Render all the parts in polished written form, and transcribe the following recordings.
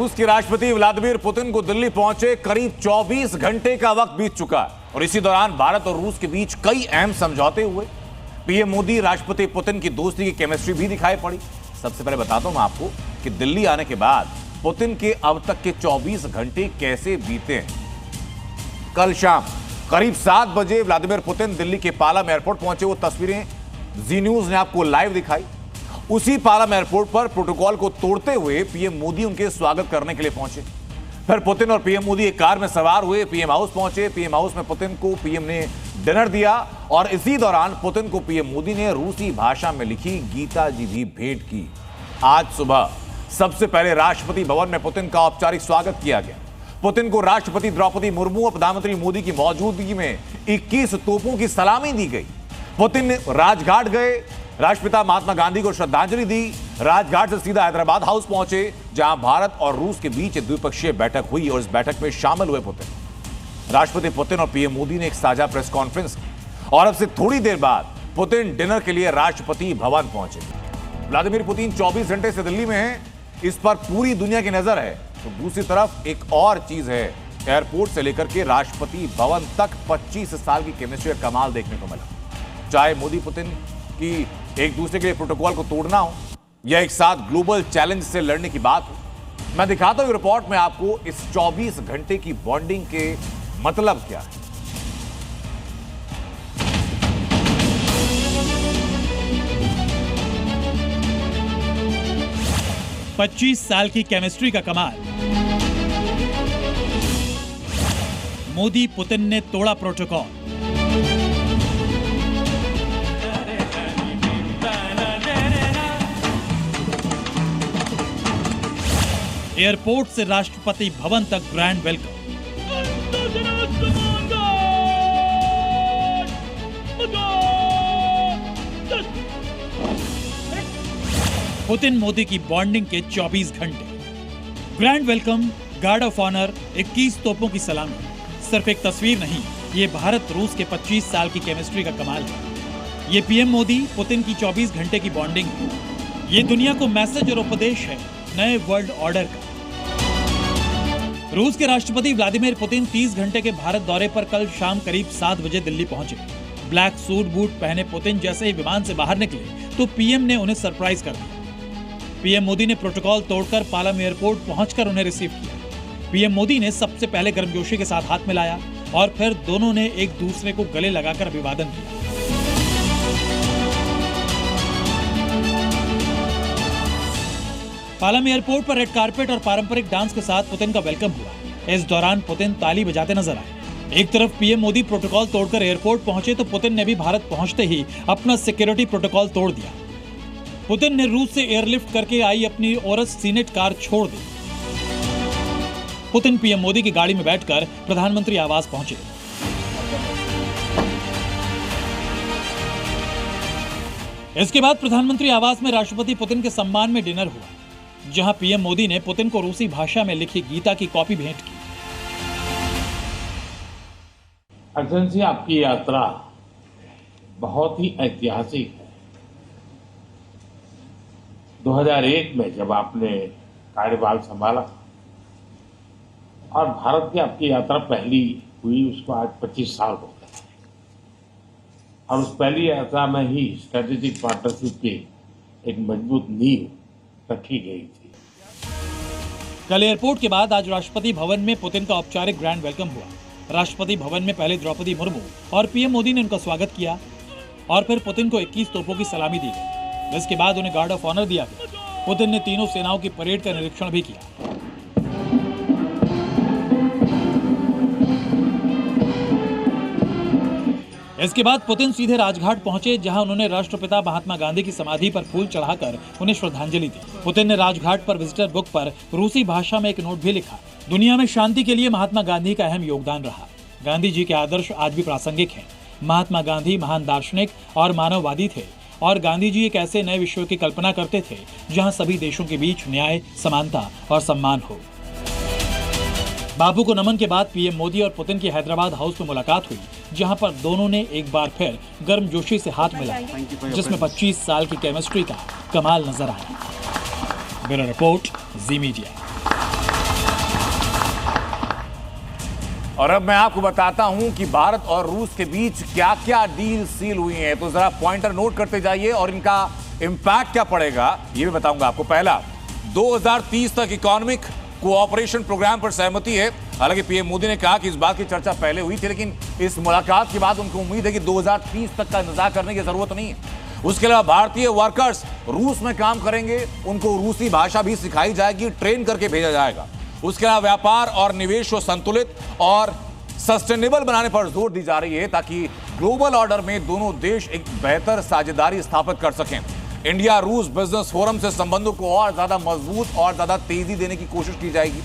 रूस के राष्ट्रपति व्लादिमीर पुतिन को दिल्ली पहुंचे करीब 24 घंटे का वक्त बीत चुका है और इसी दौरान भारत और रूस के बीच कई अहम समझौते हुए। पीएम मोदी राष्ट्रपति पुतिन की दोस्ती की केमिस्ट्री भी दिखाई पड़ी। सबसे पहले बताता हूं आपको कि दिल्ली आने के बाद पुतिन के अब तक के 24 घंटे कैसे बीते हैं। कल शाम करीब 7 बजे व्लादिमीर पुतिन दिल्ली के पालम एयरपोर्ट पहुंचे। वो तस्वीरें जी न्यूज ने आपको लाइव दिखाई। उसी पालम एयरपोर्ट पर प्रोटोकॉल को तोड़ते हुए पीएम मोदी उनके स्वागत करने के लिए पहुंचे। फिर पुतिन और पीएम मोदी एक कार में सवार हुए पीएम हाउस पहुंचे। पीएम हाउस में पुतिन को पीएम ने डिनर दिया और इसी दौरान पुतिन को पीएम मोदी ने रूसी भाषा में लिखी गीता जी भी भेंट की। आज सुबह सबसे पहले राष्ट्रपति भवन में पुतिन का औपचारिक स्वागत किया गया। पुतिन को राष्ट्रपति द्रौपदी मुर्मू और प्रधानमंत्री मोदी की मौजूदगी में 21 तोपों की सलामी दी गई। पुतिन राजघाट गए, राष्ट्रपिता महात्मा गांधी को श्रद्धांजलि दी। राजघाट से सीधा हैदराबाद हाउस पहुंचे जहां भारत और रूस के बीच द्विपक्षीय बैठक हुई और इस बैठक में शामिल हुए पुतिन। राष्ट्रपति पुतिन और पीएम मोदी ने एक साझा प्रेस कॉन्फ्रेंस की और अब से थोड़ी देर बाद पुतिन डिनर के लिए राष्ट्रपति भवन पहुंचे। व्लादिमीर पुतिन 24 घंटे से दिल्ली में हैं, इस पर पूरी दुनिया की नजर है। तो दूसरी तरफ एक और चीज है, एयरपोर्ट से लेकर के राष्ट्रपति भवन तक 25 साल की केमिस्ट्री का कमाल देखने को मिला। चाहे मोदी पुतिन की एक दूसरे के लिए प्रोटोकॉल को तोड़ना हो या एक साथ ग्लोबल चैलेंज से लड़ने की बात हो, मैं दिखाता हूं रिपोर्ट में आपको इस 24 घंटे की बॉन्डिंग के मतलब क्या है। पच्चीस साल की केमिस्ट्री का कमाल। मोदी पुतिन ने तोड़ा प्रोटोकॉल। एयरपोर्ट से राष्ट्रपति भवन तक ग्रैंड वेलकम। पुतिन मोदी की बॉन्डिंग के 24 घंटे। Grand welcome, guard of honour, 21 तोपों की सलामी। सिर्फ एक तस्वीर नहीं, ये भारत रूस के 25 साल की केमिस्ट्री का कमाल है। ये पीएम मोदी पुतिन की 24 घंटे की बॉन्डिंग है। ये दुनिया को मैसेज और उपदेश है नए वर्ल्ड ऑर्डर का। रूस के राष्ट्रपति व्लादिमीर पुतिन 30 घंटे के भारत दौरे पर कल शाम करीब 7 बजे दिल्ली पहुंचे। ब्लैक सूट बूट पहने पुतिन जैसे ही विमान से बाहर निकले तो पीएम ने उन्हें सरप्राइज कर दिया। पीएम मोदी ने प्रोटोकॉल तोड़कर पालम एयरपोर्ट पहुंचकर उन्हें रिसीव किया। पीएम मोदी ने सबसे पहले गर्मजोशी के साथ हाथ मिलाया और फिर दोनों ने एक दूसरे को गले लगाकर अभिवादन किया। पालम एयरपोर्ट पर रेड कारपेट और पारंपरिक डांस के साथ पुतिन का वेलकम हुआ। इस दौरान पुतिन ताली बजाते नजर आए। एक तरफ पीएम मोदी प्रोटोकॉल तोड़कर एयरपोर्ट पहुंचे तो पुतिन ने भी भारत पहुंचते ही अपना सिक्योरिटी प्रोटोकॉल तोड़ दिया। पुतिन ने रूस से एयरलिफ्ट करके आई अपनी ओरस सीनेट कार छोड़ दी। पुतिन पीएम मोदी की गाड़ी में बैठकर प्रधानमंत्री आवास पहुंचे। इसके बाद प्रधानमंत्री आवास में राष्ट्रपति पुतिन के सम्मान में डिनर हुआ, जहां पीएम मोदी ने पुतिन को रूसी भाषा में लिखी गीता की कॉपी भेंट की। अर्जुन जी, आपकी यात्रा बहुत ही ऐतिहासिक है। 2001 में जब आपने कार्यभार संभाला और भारत की आपकी यात्रा पहली हुई, उसको आज 25 साल हो गए और उस पहली यात्रा में ही स्ट्रेटेजिक पार्टनरशिप की एक मजबूत नींव रखी गई थी। कल एयरपोर्ट के बाद आज राष्ट्रपति भवन में पुतिन का औपचारिक ग्रैंड वेलकम हुआ। राष्ट्रपति भवन में पहले द्रौपदी मुर्मू और पीएम मोदी ने उनका स्वागत किया और फिर पुतिन को 21 तोपों की सलामी दी गई। इसके बाद उन्हें गार्ड ऑफ ऑनर दिया गया। पुतिन ने तीनों सेनाओं की परेड का निरीक्षण भी किया। इसके बाद पुतिन सीधे राजघाट पहुंचे, जहां उन्होंने राष्ट्रपिता महात्मा गांधी की समाधि पर फूल चढ़ाकर उन्हें श्रद्धांजलि दी। पुतिन ने राजघाट पर विजिटर बुक पर रूसी भाषा में एक नोट भी लिखा। दुनिया में शांति के लिए महात्मा गांधी का अहम योगदान रहा। गांधी जी के आदर्श आज भी प्रासंगिक हैं। महात्मा गांधी महान दार्शनिक और मानववादी थे और गांधी जी एक ऐसे नए विश्व की कल्पना करते थे जहां सभी देशों के बीच न्याय, समानता और सम्मान हो। बापू को नमन के बाद पीएम मोदी और पुतिन की हैदराबाद हाउस में मुलाकात हुई, जहां पर दोनों ने एक बार फिर गर्मजोशी से हाथ मिलाया, जिसमें 25 साल की केमिस्ट्री का कमाल नजर आया। ब्यूरो रिपोर्ट, जी मीडिया। और अब मैं आपको बताता हूं कि भारत और रूस के बीच क्या क्या डील सील हुई है। तो जरा पॉइंटर नोट करते जाइए और इनका इंपैक्ट क्या पड़ेगा ये भी बताऊंगा आपको। पहला, 2030 तक इकोनॉमिक कोऑपरेशन प्रोग्राम पर सहमति है। हालांकि पीएम मोदी ने कहा कि इस बात की चर्चा पहले हुई थी, लेकिन इस मुलाकात के बाद उनको उम्मीद है कि 2030 तक का इंतजार करने की जरूरत नहीं है। उसके अलावा भारतीय वर्कर्स रूस में काम करेंगे, उनको रूसी भाषा भी सिखाई जाएगी, ट्रेन करके भेजा जाएगा। उसके अलावा व्यापार और निवेश को संतुलित और सस्टेनेबल बनाने पर जोर दी जा रही है ताकि ग्लोबल ऑर्डर में दोनों देश एक बेहतर साझेदारी स्थापित कर सकें। इंडिया रूस बिजनेस फोरम से संबंधों को और ज्यादा मजबूत और ज्यादा तेजी देने की कोशिश की जाएगी।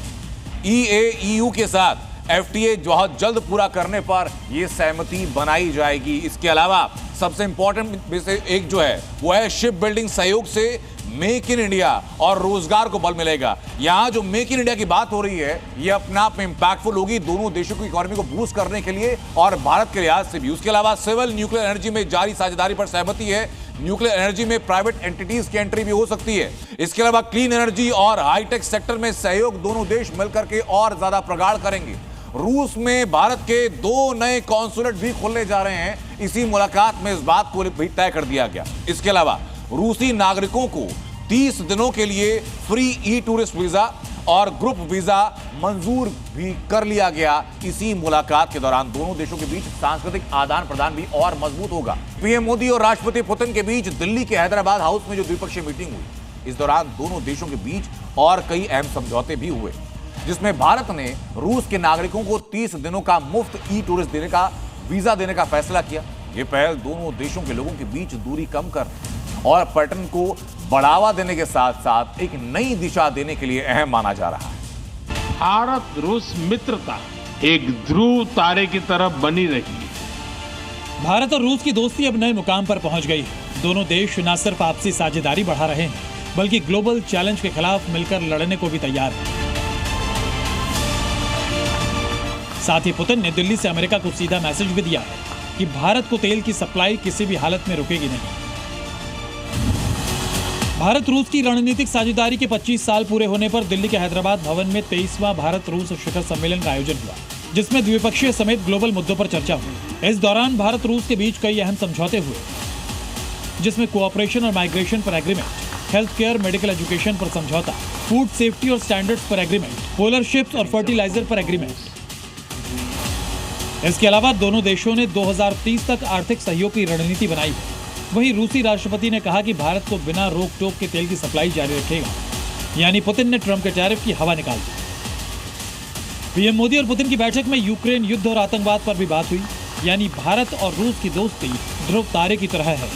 ईएईयू के साथ एफटीए बहुत जल्द पूरा करने पर यह सहमति बनाई जाएगी। इसके अलावा सबसे इंपॉर्टेंट में से एक जो है वो है शिप बिल्डिंग सहयोग से मेक इन इंडिया और रोजगार को बल मिलेगा। यहां जो मेक इन इंडिया की बात हो रही है ये अपने आप में इंपैक्टफुल होगी दोनों देशों की इकोनॉमी को बूस्ट करने के लिए और भारत के लिहाज से भी। उसके अलावा सिविल न्यूक्लियर एनर्जी में जारी साझेदारी पर सहमति है। न्यूक्लियर एनर्जी में प्राइवेट एंटिटीज की एंट्री भी हो सकती है। इसके अलावा क्लीन एनर्जी और हाईटेक सेक्टर में सहयोग दोनों देश मिलकर के और ज्यादा प्रगाढ़ करेंगे। रूस में भारत के 2 नए कॉन्सुलेट भी खोलने जा रहे हैं। इसी मुलाकात में इस बात को भी तय कर दिया गया। इसके अलावा रूसी नागरिकों को 30 दिनों के लिए फ्री ई टूरिस्ट वीजा और ग्रुप वीजा मंजूर भी कर लिया गया। इसी मुलाकात के दौरान दोनों देशों के बीच सांस्कृतिक आदान प्रदान भी और मजबूत होगा। पीएम मोदी और राष्ट्रपति पुतिन के बीच दिल्ली के हैदराबाद हाउस में जो द्विपक्षीय मीटिंग हुई, इस दौरान दोनों देशों के बीच और कई अहम समझौते भी हुए, जिसमें भारत ने रूस के नागरिकों को 30 दिनों का मुफ्त ई टूरिस्ट देने का वीजा देने का फैसला किया। यह पहल दोनों देशों के लोगों के बीच दूरी कम कर और पर्यटन को बढ़ावा देने के साथ साथ एक नई दिशा देने के लिए अहम माना जा रहा है। भारत रूस मित्रता एक ध्रुव तारे की तरफ बनी रही है। भारत और रूस की दोस्ती अब नए मुकाम पर पहुंच गई है। दोनों देश न सिर्फ आपसी साझेदारी बढ़ा रहे हैं बल्कि ग्लोबल चैलेंज के खिलाफ मिलकर लड़ने को भी तैयार हैं। साथ ही पुतिन ने दिल्ली से अमेरिका को सीधा मैसेज भी दिया है कि भारत को तेल की सप्लाई किसी भी हालत में रुकेगी नहीं। भारत रूस की रणनीतिक साझेदारी के 25 साल पूरे होने पर दिल्ली के हैदराबाद भवन में 23वां भारत रूस शिखर सम्मेलन का आयोजन हुआ, जिसमें द्विपक्षीय समेत ग्लोबल मुद्दों पर चर्चा हुई। इस दौरान भारत रूस के बीच कई अहम समझौते हुए, जिसमें कोऑपरेशन और माइग्रेशन पर agreement, health care medical education पर समझौता, फूड सेफ्टी और स्टैंडर्ड्स पर एग्रीमेंट, पोलर शिप्स और फर्टिलाइजर पर एग्रीमेंट। इसके अलावा दोनों देशों ने 2030 तक आर्थिक सहयोग की रणनीति बनाई है। वहीं रूसी राष्ट्रपति ने कहा कि भारत को बिना रोक टोक के तेल की सप्लाई जारी रखेगा, यानी पुतिन ने ट्रंप के टैरिफ की हवा निकाल दी। पीएम मोदी और पुतिन की बैठक में यूक्रेन युद्ध और आतंकवाद पर भी बात हुई, यानी भारत और रूस की दोस्ती ध्रुव तारे की तरह है।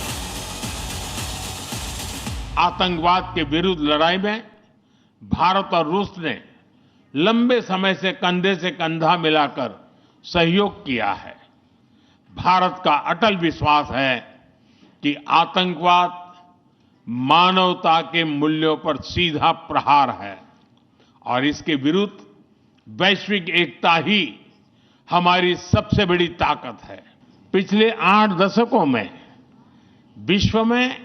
आतंकवाद के विरुद्ध लड़ाई में भारत और रूस ने लंबे समय से कंधे से कंधा मिलाकर सहयोग किया है। भारत का अटल विश्वास है कि आतंकवाद मानवता के मूल्यों पर सीधा प्रहार है और इसके विरुद्ध वैश्विक एकता ही हमारी सबसे बड़ी ताकत है। पिछले 8 दशकों में विश्व में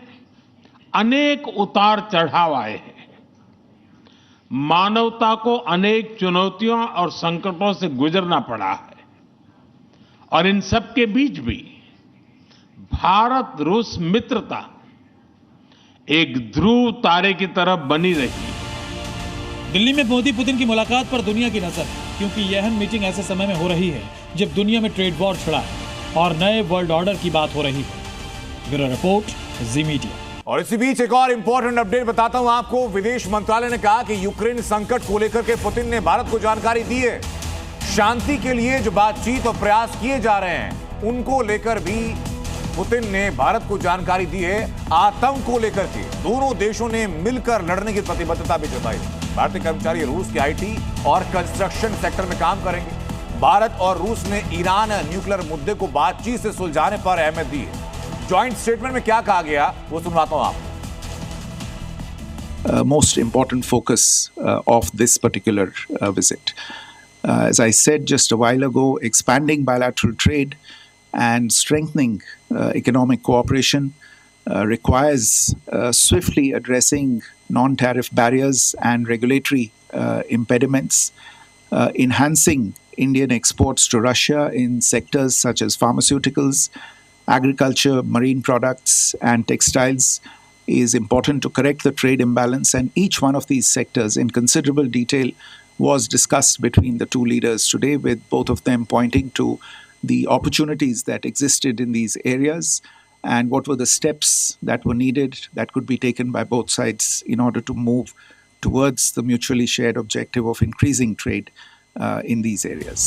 अनेक उतार चढ़ाव आए हैं। मानवता को अनेक चुनौतियों और संकटों से गुजरना पड़ा है और इन सब के बीच भी भारत रूस मित्रता एक ध्रुव तारे की तरफ बनी रही। दिल्ली में मोदी पुतिन की मुलाकात पर दुनिया की नजर है, क्योंकि यह अहम मीटिंग ऐसे समय में हो रही है जब दुनिया में ट्रेड वॉर छिड़ा है और नए वर्ल्ड ऑर्डर की बात हो रही है। ब्यूरो रिपोर्ट, जी मीडिया। और इसी बीच एक और इंपॉर्टेंट अपडेट बताता हूं आपको। विदेश मंत्रालय ने कहा कि यूक्रेन संकट को लेकर के पुतिन ने भारत को जानकारी दी है। शांति के लिए जो बातचीत और प्रयास किए जा रहे हैं उनको लेकर भी पुतिन ने भारत को जानकारी दी है। आतंक को लेकर के दोनों देशों ने मिलकर लड़ने की प्रतिबद्धता भी जताई। भारतीय कर्मचारी रूस के आईटी और कंस्ट्रक्शन सेक्टर में काम करेंगे। भारत और रूस ने ईरान न्यूक्लियर मुद्दे को बातचीत से सुलझाने पर अहमियत दी है। जॉइंट स्टेटमेंट में क्या कहा गया वो सुनवाता हूं आपको। Most important focus of this particular visit. As I said just a while ago, expanding bilateral trade and strengthening economic cooperation requires swiftly addressing non-tariff barriers and regulatory impediments, enhancing Indian exports to Russia in sectors such as pharmaceuticals, agriculture, marine products, and textiles is important to correct the trade imbalance, and each one of these sectors in considerable detail was discussed between the two leaders today, with both of them pointing to the opportunities that existed in these areas and what were the steps that were needed that could be taken by both sides in order to move towards the mutually shared objective of increasing trade in these areas.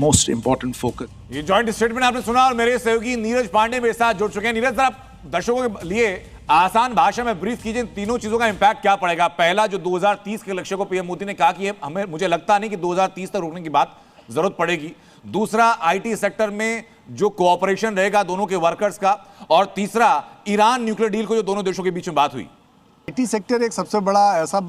Most important focus. ये joint statement आपने सुना और मेरे सहयोगी नीरज पांडे मेरे साथ जुड़ चुके हैं। नीरज, जरा दर्शकों के लिए आसान भाषा में ब्रीफ कीजिए, तीनों चीजों का इंपैक्ट क्या पड़ेगा। पहला, जो 2030 के लक्ष्य को पीएम मोदी ने कहा कि हमें, मुझे लगता नहीं कि 2030 तक रोकने की बात जरूरत पड़ेगी। दूसरा, आईटी सेक्टर में जो कोऑपरेशन रहेगा दोनों के वर्कर्स का, और तीसरा, ईरान न्यूक्लियर डील को जो दोनों देशों के बीच में बात हुई। आईटी सेक्टर एक सबसे बड़ा ऐसा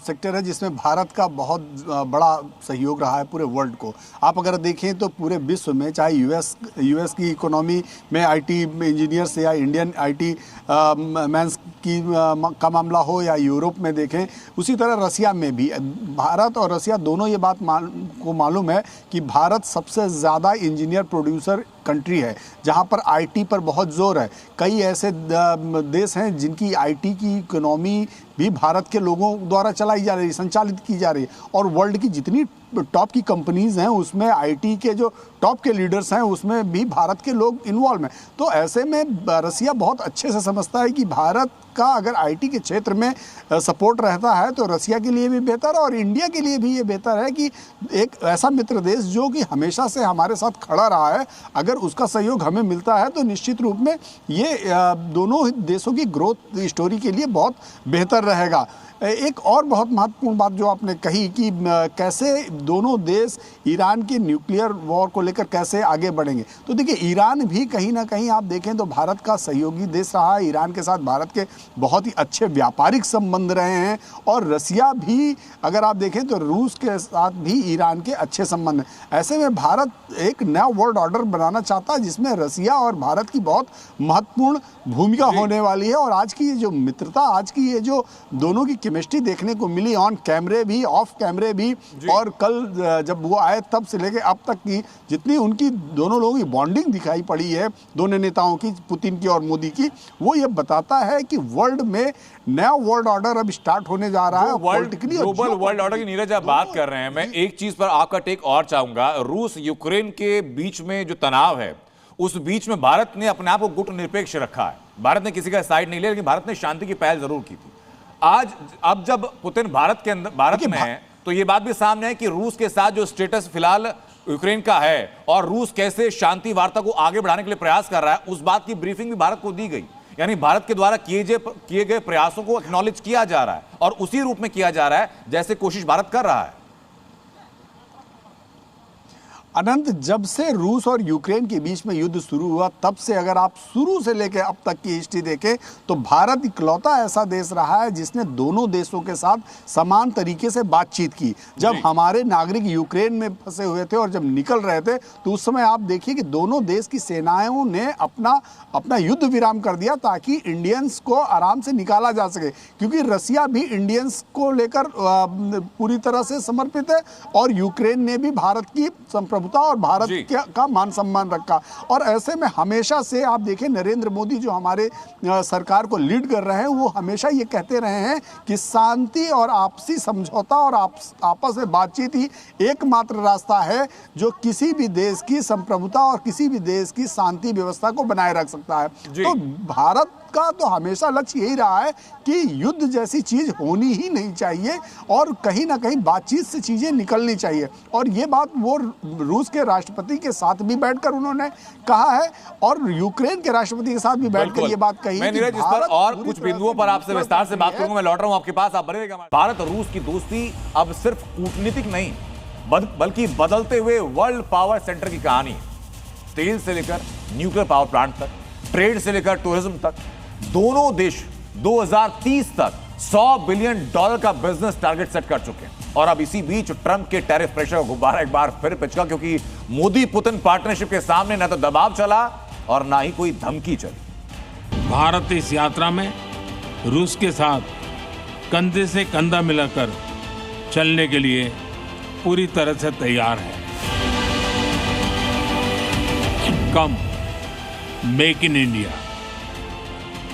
सेक्टर है जिसमें भारत का बहुत बड़ा सहयोग रहा है पूरे वर्ल्ड को। आप अगर देखें तो पूरे विश्व में, चाहे यूएस की इकोनॉमी में आईटी इंजीनियर्स या इंडियन आईटी मैंस का मामला हो, या यूरोप में देखें, उसी तरह रसिया में भी भारत और रसिया दोनों ये बात को मालूम है कि भारत सबसे ज़्यादा इंजीनियर प्रोड्यूसर कंट्री है, जहाँ पर आईटी पर बहुत जोर है। कई ऐसे देश हैं जिनकी आईटी की इकोनॉमी भी भारत के लोगों द्वारा चलाई जा रही है, संचालित की जा रही है, और वर्ल्ड की जितनी टॉप की कंपनीज हैं उसमें आईटी के जो टॉप के लीडर्स हैं उसमें भी भारत के लोग इन्वॉल्व हैं। तो ऐसे में रसिया बहुत अच्छे से समझता है कि भारत का अगर आईटी के क्षेत्र में सपोर्ट रहता है तो रसिया के लिए भी बेहतर और इंडिया के लिए भी ये बेहतर है कि एक ऐसा मित्र देश जो कि हमेशा से हमारे साथ खड़ा रहा है, अगर उसका सहयोग हमें मिलता है तो निश्चित रूप में ये दोनों देशों की ग्रोथ स्टोरी के लिए बहुत बेहतर रहेगा। एक और बहुत महत्वपूर्ण बात जो आपने कही कि कैसे दोनों देश ईरान के न्यूक्लियर वॉर को लेकर कैसे आगे बढ़ेंगे, तो देखिए ईरान भी कहीं ना कहीं आप देखें तो भारत का सहयोगी देश रहा है। ईरान के साथ भारत के बहुत ही अच्छे व्यापारिक संबंध रहे हैं, और रसिया भी अगर आप देखें तो रूस के साथ भी ईरान के अच्छे संबंध हैं। ऐसे में भारत एक नया वर्ल्ड ऑर्डर बनाना चाहता है जिसमें रसिया और भारत की बहुत महत्वपूर्ण भूमिका होने वाली है। और आज की ये जो मित्रता, आज की ये जो दोनों की केमिस्ट्री देखने को मिली, ऑन कैमरे भी ऑफ कैमरे भी, और कल जब वो आए तब से लेके अब तक की जितनी उनकी दोनों लोगों की बॉन्डिंग दिखाई पड़ी है, दोनों नेताओं की, पुतिन की और मोदी की, वो ये बताता है कि वर्ल्ड में नया वर्ल्ड ऑर्डर अब स्टार्ट होने जा रहा है। पॉलिटिकली ग्लोबल वर्ल्ड ऑर्डर की नीरज आप बात कर रहे हैं, मैं एक चीज पर आपका टेक और चाहूंगा। रूस यूक्रेन के बीच में जो तनाव है उस बीच में भारत ने अपने आप को गुट निरपेक्ष रखा है। भारत ने किसी का साइड नहीं लिया, लेकिन भारत ने शांति की पहल जरूर की थी। आज अब जब पुतिन भारत में है तो ये बात भी सामने है कि रूस के साथ जो स्टेटस फिलहाल यूक्रेन का है और रूस कैसे शांति वार्ता को आगे बढ़ाने के लिए प्रयास कर रहा है, उस बात की ब्रीफिंग भी भारत को दी गई। यानी भारत के द्वारा किए गए प्रयासों को एक्नॉलेज किया जा रहा है और उसी रूप में किया जा रहा है जैसे कोशिश भारत कर रहा है। अनंत, जब से रूस और यूक्रेन के बीच में युद्ध शुरू हुआ तब से अगर आप शुरू से लेकर अब तक की हिस्ट्री देखें तो भारत इकलौता ऐसा देश रहा है जिसने दोनों देशों के साथ समान तरीके से बातचीत की। जब हमारे नागरिक यूक्रेन में फंसे हुए थे और जब निकल रहे थे तो उस समय आप देखिए कि दोनों देश की सेनाओं ने अपना युद्ध विराम कर दिया ताकि इंडियंस को आराम से निकाला जा सके, क्योंकि रसिया भी इंडियंस को लेकर पूरी तरह से समर्पित है और यूक्रेन ने भी भारत की और भारत का मान सम्मान रखा। और ऐसे में हमेशा से आप देखें नरेंद्र मोदी जो हमारे सरकार को लीड कर रहे हैं, वो हमेशा ये कहते रहे हैं कि शांति और आपसी समझौता और आपस में बातचीत ही एकमात्र रास्ता है जो किसी भी देश की संप्रभुता और किसी भी देश की शांति व्यवस्था को बनाए रख सकता है। तो भारत का तो हमेशा लक्ष्य यही रहा है कि युद्ध जैसी चीज होनी ही नहीं चाहिए और कहीं ना कहीं बातचीत से चीजें निकलनी चाहिए। और ये बात वो रूस के राष्ट्रपति के साथ भी बैठकर उन्होंने कहा है और यूक्रेन के राष्ट्रपति के साथ भी बैठकर ये बात कही। मैं नीरज इस पर और कुछ बिंदुओं पर आपसे विस्तार से बात करूंगा, मैं लौट रहा हूं आपके पास, आप बने रहिएगा। भारत और रूस की दोस्ती अब सिर्फ कूटनीतिक नहीं बल्कि बदलते हुए वर्ल्ड पावर सेंटर की कहानी है। तेल से लेकर न्यूक्लियर पावर प्लांट तक, ट्रेड से लेकर टूरिज्म तक, दोनों देश 2030 तक $100 बिलियन का बिजनेस टारगेट सेट कर चुके हैं। और अब इसी बीच ट्रंप के टैरिफ प्रेशर का गुब्बारा एक बार फिर पिचका, क्योंकि मोदी पुतिन पार्टनरशिप के सामने न तो दबाव चला और ना ही कोई धमकी चली। भारत इस यात्रा में रूस के साथ कंधे से कंधा मिलाकर चलने के लिए पूरी तरह से तैयार है। कम make in India,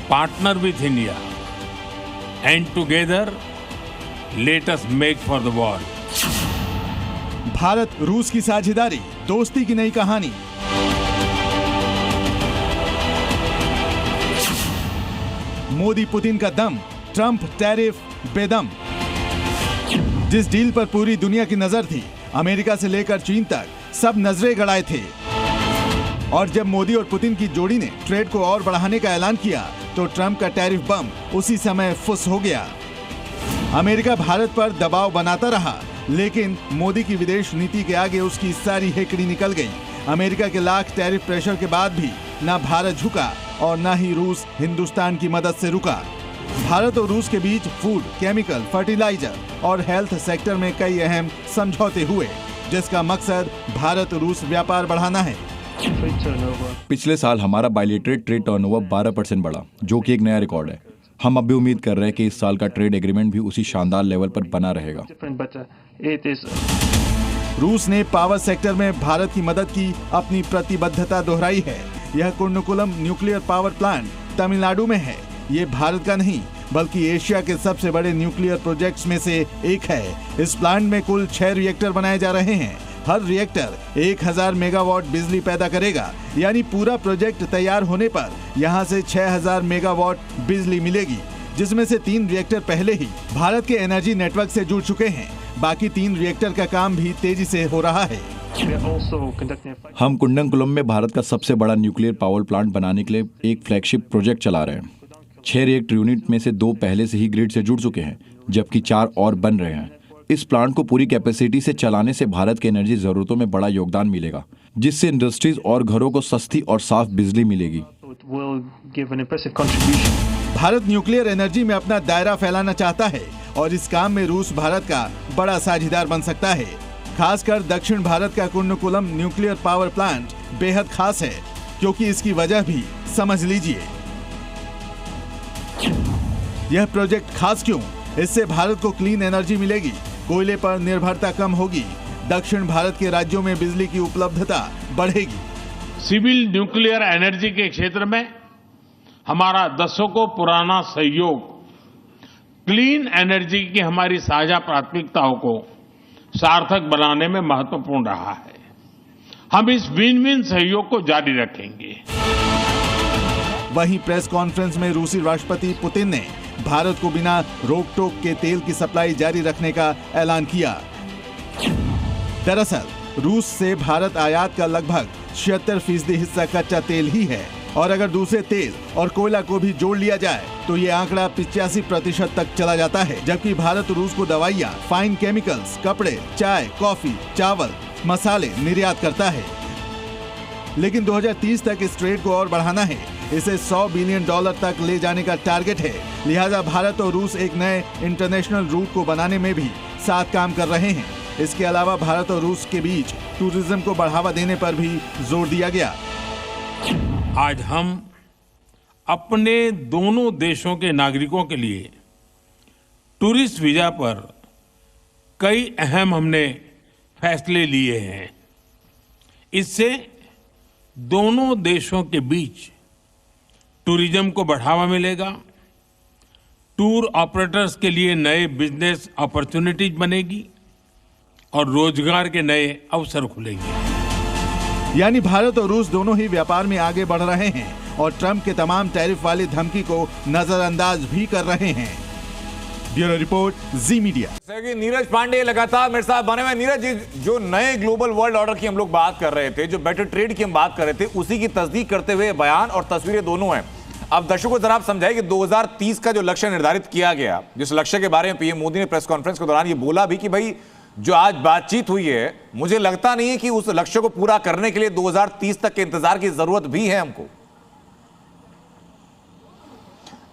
partner with India and together let us make for the world. Bharat रूस की साझेदारी, दोस्ती की नई कहानी। मोदी पुतिन का दम, ट्रंप टैरिफ बेदम। जिस डील पर पूरी दुनिया की नजर थी, अमेरिका से लेकर चीन तक, सब नजरें गड़ाए थे। और जब मोदी और पुतिन की जोड़ी ने ट्रेड को और बढ़ाने का ऐलान किया, तो ट्रंप का टैरिफ बम उसी समय फुस हो गया। अमेरिका भारत पर दबाव बनाता रहा, लेकिन मोदी की विदेश नीति के आगे उसकी सारी हेकड़ी निकल गई। अमेरिका के लाख टैरिफ प्रेशर के बाद भी ना भारत झुका और ना ही रूस हिंदुस्तान की मदद से रुका। भारत और रूस के बीच फूड, केमिकल, फर्टिलाइजर और हेल्थ सेक्टर में कई अहम समझौते हुए, जिसका मकसद भारत रूस व्यापार बढ़ाना है। पिछले साल हमारा बायलैटरल ट्रेड टर्नओवर 12% बढ़ा, जो कि एक नया रिकॉर्ड है। हम अब भी उम्मीद कर रहे हैं कि इस साल का ट्रेड एग्रीमेंट भी उसी शानदार लेवल पर बना रहेगा। रूस ने पावर सेक्टर में भारत की मदद की अपनी प्रतिबद्धता दोहराई है। यह कुर्नुकुलम न्यूक्लियर पावर प्लांट तमिलनाडु में है। ये भारत का नहीं, बल्कि एशिया के सबसे बड़े न्यूक्लियर प्रोजेक्ट्स में से एक है। इस प्लांट में कुल 6 रिएक्टर बनाए जा रहे हैं। हर रिएक्टर 1000 मेगावाट बिजली पैदा करेगा, यानी पूरा प्रोजेक्ट तैयार होने पर यहाँ से 6000 मेगावाट बिजली मिलेगी, जिसमें से 3 रिएक्टर पहले ही भारत के एनर्जी नेटवर्क से जुड़ चुके हैं। बाकी 3 रिएक्टर का काम भी तेजी से हो रहा है। हम कुंडनकुलम में भारत का सबसे बड़ा न्यूक्लियर पावर प्लांट बनाने के लिए एक फ्लैगशिप प्रोजेक्ट चला रहे हैं। 6 रिएक्टर यूनिट में से 2 पहले से ही ग्रिड से जुड़ चुके हैं, जबकि 4 और बन रहे हैं। इस प्लांट को पूरी कैपेसिटी से चलाने से भारत के एनर्जी जरूरतों में बड़ा योगदान मिलेगा, जिससे इंडस्ट्रीज और घरों को सस्ती और साफ बिजली मिलेगी। भारत न्यूक्लियर एनर्जी में अपना दायरा फैलाना चाहता है और इस काम में रूस भारत का बड़ा साझेदार बन सकता है। खासकर दक्षिण भारत का कुर्नुकुलम न्यूक्लियर पावर प्लांट बेहद खास है, क्योंकि इसकी वजह भी समझ लीजिए। यह प्रोजेक्ट खास क्यों? इससे भारत को क्लीन एनर्जी मिलेगी, कोयले पर निर्भरता कम होगी, दक्षिण भारत के राज्यों में बिजली की उपलब्धता बढ़ेगी। सिविल न्यूक्लियर एनर्जी के क्षेत्र में हमारा दशकों पुराना सहयोग क्लीन एनर्जी की हमारी साझा प्राथमिकताओं को सार्थक बनाने में महत्वपूर्ण रहा है। हम इस विन विन सहयोग को जारी रखेंगे। वहीं प्रेस कॉन्फ्रेंस में रूसी राष्ट्रपति पुतिन ने भारत को बिना रोक टोक के तेल की सप्लाई जारी रखने का ऐलान किया। दरअसल रूस से भारत आयात का लगभग 76% हिस्सा कच्चा तेल ही है, और अगर दूसरे तेल और कोयला को भी जोड़ लिया जाए तो ये आंकड़ा 85% तक चला जाता है। जबकि भारत रूस को दवाइयाँ, फाइन केमिकल्स, कपड़े, चाय, कॉफी, चावल, मसाले निर्यात करता है। लेकिन 2030 तक इस ट्रेड को और बढ़ाना है। इसे $100 बिलियन तक ले जाने का टारगेट है। लिहाजा भारत और रूस एक नए इंटरनेशनल रूट को बनाने में भी साथ काम कर रहे हैं। इसके अलावा भारत और रूस के बीच टूरिज्म को बढ़ावा देने पर भी जोर दिया गया। आज हम अपने दोनों देशों के नागरिकों के लिए टूरिस्ट वीजा पर कई अहम हमने फैसले लिए हैं। इससे दोनों देशों के बीच टूरिज्म को बढ़ावा मिलेगा, टूर ऑपरेटर्स के लिए नए बिजनेस अपॉर्चुनिटीज बनेगी और रोजगार के नए अवसर खुलेंगे। यानी भारत और रूस दोनों ही व्यापार में आगे बढ़ रहे हैं और ट्रंप के तमाम टैरिफ वाली धमकी को नजरअंदाज भी कर रहे हैं। ब्यूरो रिपोर्ट, जी मीडिया। नीरज पांडे लगातार मेरे साथ बने हुए। नीरज जी, जो नए ग्लोबल वर्ल्ड ऑर्डर की हम लोग बात कर रहे थे, जो बेटर ट्रेड की हम बात कर रहे थे, उसी की तस्दीक करते हुए बयान और तस्वीरें दोनों हैं। अब दर्शकों को जरा आप समझाइए कि 2030 का जो लक्ष्य निर्धारित किया गया, जिस लक्ष्य के बारे में पीएम मोदी ने प्रेस कॉन्फ्रेंस के दौरान ये बोला भी कि भाई जो आज बातचीत हुई है, मुझे लगता नहीं है कि उस लक्ष्य को पूरा करने के लिए 2030 तक के इंतजार की जरूरत भी है हमको।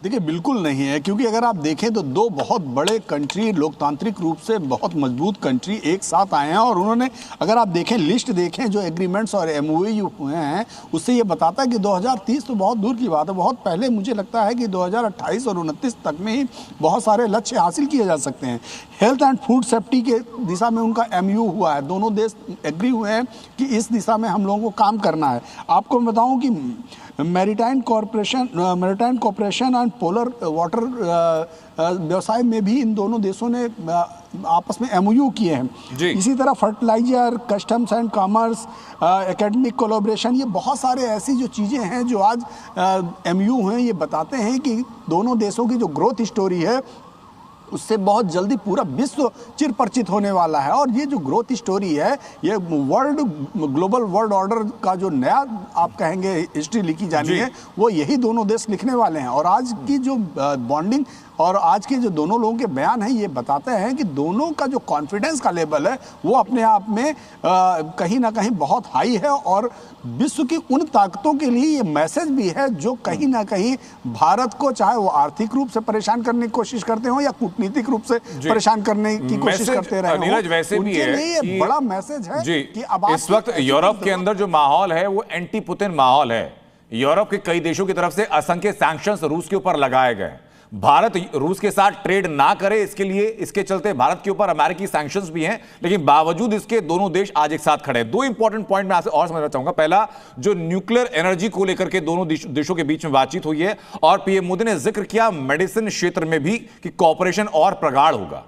देखिए बिल्कुल नहीं है, क्योंकि अगर आप देखें तो दो बहुत बड़े कंट्री, लोकतांत्रिक रूप से बहुत मजबूत कंट्री एक साथ आए हैं और उन्होंने, अगर आप देखें लिस्ट देखें जो एग्रीमेंट्स और MOU हुए हैं, उससे ये बताता है कि 2030 तो बहुत दूर की बात है, बहुत पहले मुझे लगता है कि 2028 और 29 तक में ही बहुत सारे लक्ष्य हासिल किए जा सकते हैं। हेल्थ एंड फूड सेफ्टी के दिशा में उनका MOU हुआ है, दोनों देश एग्री हुए हैं कि इस दिशा में हम लोगों को काम करना है। आपको मैं बताऊं कि maritime corporation and polar water व्यवसाय में भी इन दोनों देशों ने आपस में MOU किए हैं। इसी तरह fertiliser, customs and commerce, academic collaboration, ये बहुत सारे ऐसी जो चीज़ें हैं जो आज MOU हैं, ये बताते हैं कि दोनों देशों की जो ग्रोथ स्टोरी है उससे बहुत जल्दी पूरा विश्व चिर परिचित होने वाला है। और ये जो ग्रोथ स्टोरी है, ये ग्लोबल वर्ल्ड ऑर्डर का जो नया आप कहेंगे हिस्ट्री लिखी जानी है, वो यही दोनों देश लिखने वाले हैं। और आज की जो बॉन्डिंग और आज के जो दोनों लोगों के बयान हैं, ये बताते हैं कि दोनों का जो कॉन्फिडेंस का लेवल है वो अपने आप में कहीं ना कहीं बहुत हाई है। और विश्व की उन ताकतों के लिए ये मैसेज भी है जो कहीं ना कहीं भारत को, चाहे वो आर्थिक रूप से परेशान करने की कोशिश करते हो या कूटनीतिक रूप से परेशान करने की कोशिश करते रहे, नीरज वैसे भी है ये बड़ा मैसेज है कि अब इस वक्त यूरोप के अंदर जो माहौल है वो एंटी पुतिन माहौल है। यूरोप के कई देशों की तरफ से असंख्य सैंक्शंस रूस के ऊपर लगाए गए। भारत रूस के साथ ट्रेड ना करे, इसके लिए, इसके चलते भारत के ऊपर अमेरिकी सैंक्शंस भी हैं, लेकिन बावजूद इसके दोनों देश आज एक साथ खड़े हैं। दो इंपॉर्टेंट पॉइंट मैं आपसे और समझना चाहूंगा। पहला, जो न्यूक्लियर एनर्जी को लेकर के दोनों देशों के बीच में बातचीत हुई है, और पीएम मोदी ने जिक्र किया मेडिसिन क्षेत्र में भी कि कॉपरेशन और प्रगाढ़ होगा।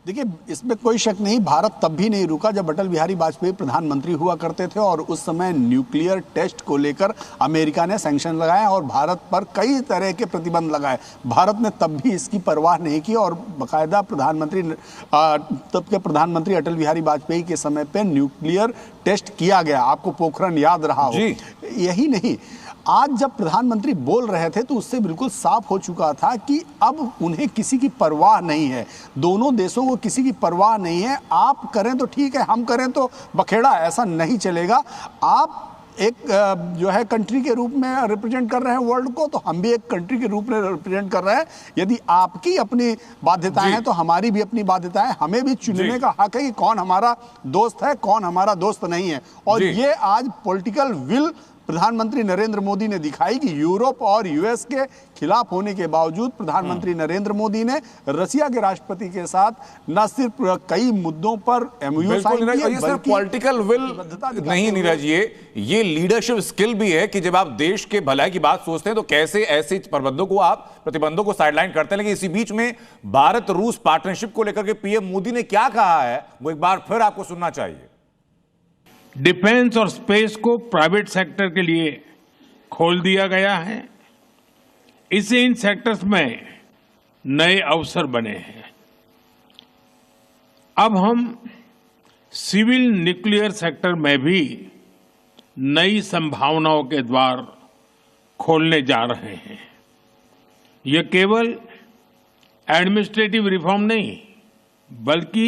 देखिए इसमें कोई शक नहीं, भारत तब भी नहीं रुका जब अटल बिहारी वाजपेयी प्रधानमंत्री हुआ करते थे और उस समय न्यूक्लियर टेस्ट को लेकर अमेरिका ने सैंक्शन लगाए और भारत पर कई तरह के प्रतिबंध लगाए। भारत ने तब भी इसकी परवाह नहीं की और बाकायदा तब के प्रधानमंत्री अटल बिहारी वाजपेयी के समय पे न्यूक्लियर टेस्ट किया गया। आपको पोखरण याद रहा हो। यही नहीं, आज जब प्रधानमंत्री बोल रहे थे तो उससे बिल्कुल साफ हो चुका था कि अब उन्हें किसी की परवाह नहीं है, दोनों देशों को किसी की परवाह नहीं है। आप करें तो ठीक है, हम करें तो बखेड़ा, ऐसा नहीं चलेगा। आप एक जो है कंट्री के रूप में रिप्रेजेंट कर रहे हैं वर्ल्ड को, तो हम भी एक कंट्री के रूप में रिप्रेजेंट कर रहे हैं। यदि आपकी अपनी बाध्यताएं हैं तो हमारी भी अपनी बाध्यताएं, हमें भी चुनने का हक है कि कौन हमारा दोस्त है, कौन हमारा दोस्त नहीं है। और ये आज पॉलिटिकल विल प्रधानमंत्री नरेंद्र मोदी ने दिखाई कि यूरोप और US के खिलाफ होने के बावजूद प्रधानमंत्री नरेंद्र मोदी ने रशिया के राष्ट्रपति के साथ न सिर्फ कई मुद्दों पर MOU साइन किए, सिर्फ पॉलिटिकल विल नहीं नीरज, ये लीडरशिप स्किल भी है कि जब आप देश के भलाई की बात सोचते हैं तो कैसे ऐसे प्रतिबंधों को साइडलाइन करते हैं। लेकिन इसी बीच में भारत रूस पार्टनरशिप को लेकर के पीएम मोदी ने क्या कहा है, वो एक बार फिर आपको सुनना चाहिए। डिफेंस और स्पेस को प्राइवेट सेक्टर के लिए खोल दिया गया है। इससे इन सेक्टर्स में नए अवसर बने हैं। अब हम सिविल न्यूक्लियर सेक्टर में भी नई संभावनाओं के द्वार खोलने जा रहे हैं। यह केवल एडमिनिस्ट्रेटिव रिफॉर्म नहीं बल्कि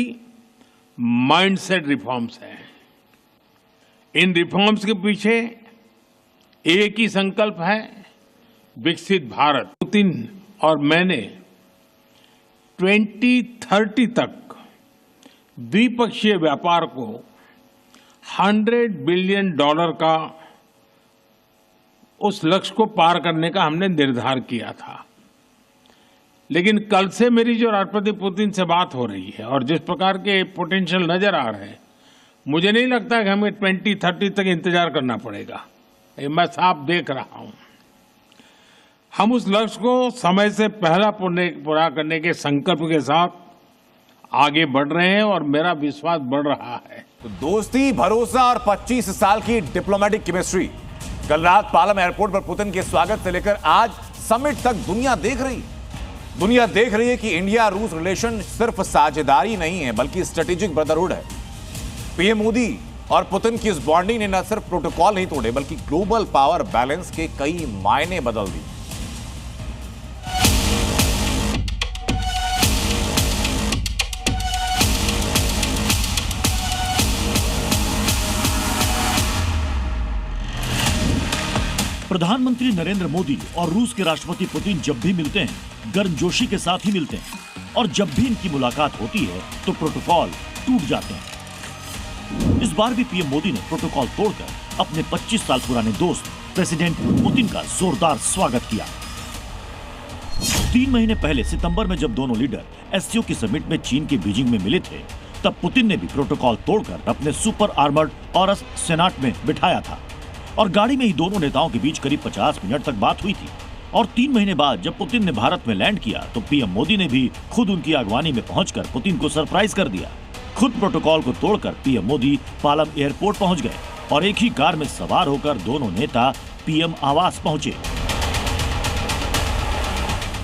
माइंडसेट रिफॉर्म्स हैं। इन रिफॉर्म्स के पीछे एक ही संकल्प है, विकसित भारत। पुतिन और मैंने 2030 तक द्विपक्षीय व्यापार को $100 बिलियन का उस लक्ष्य को पार करने का हमने निर्धार किया था। लेकिन कल से मेरी जो राष्ट्रपति पुतिन से बात हो रही है और जिस प्रकार के पोटेंशियल नजर आ रहे हैं, मुझे नहीं लगता कि हमें 2030 तक इंतजार करना पड़ेगा। मैं साफ देख रहा हूं। हम उस लक्ष्य को समय से पहला पूरा करने के संकल्प के साथ आगे बढ़ रहे हैं और मेरा विश्वास बढ़ रहा है। तो दोस्ती, भरोसा और 25 साल की डिप्लोमेटिक केमिस्ट्री। कल रात पालम एयरपोर्ट पर पुतिन के स्वागत से लेकर आज समिट तक दुनिया देख रही है कि इंडिया रूस रिलेशन सिर्फ साझेदारी नहीं है बल्कि स्ट्रेटेजिक ब्रदरहुड है। पीएम मोदी और पुतिन की इस बॉन्डिंग ने न सिर्फ प्रोटोकॉल नहीं तोड़े बल्कि ग्लोबल पावर बैलेंस के कई मायने बदल दिए। प्रधानमंत्री नरेंद्र मोदी और रूस के राष्ट्रपति पुतिन जब भी मिलते हैं गर्मजोशी के साथ ही मिलते हैं, और जब भी इनकी मुलाकात होती है तो प्रोटोकॉल टूट जाते हैं। इस बार भी पीएम मोदी ने प्रोटोकॉल तोड़कर अपने 25 साल पुराने दोस्त प्रेसिडेंट पुतिन का जोरदार स्वागत किया। 3 महीने पहले सितंबर में जब दोनों लीडर एससीओ की समिट में चीन के बीजिंग में मिले थे, तब पुतिन ने भी प्रोटोकॉल तोड़कर अपने सुपर आर्मर्ड ऑरस सेनाट में बिठाया था और गाड़ी में ही दोनों नेताओं के बीच करीब 50 मिनट तक बात हुई थी। और 3 महीने बाद जब पुतिन ने भारत में लैंड किया तो पीएम मोदी ने भी खुद उनकी अगवानी में पहुंचकर पुतिन को सरप्राइज कर दिया। खुद प्रोटोकॉल को तोड़कर पीएम मोदी पालम एयरपोर्ट पहुंच गए और एक ही कार में सवार होकर दोनों नेता पीएम आवास पहुंचे,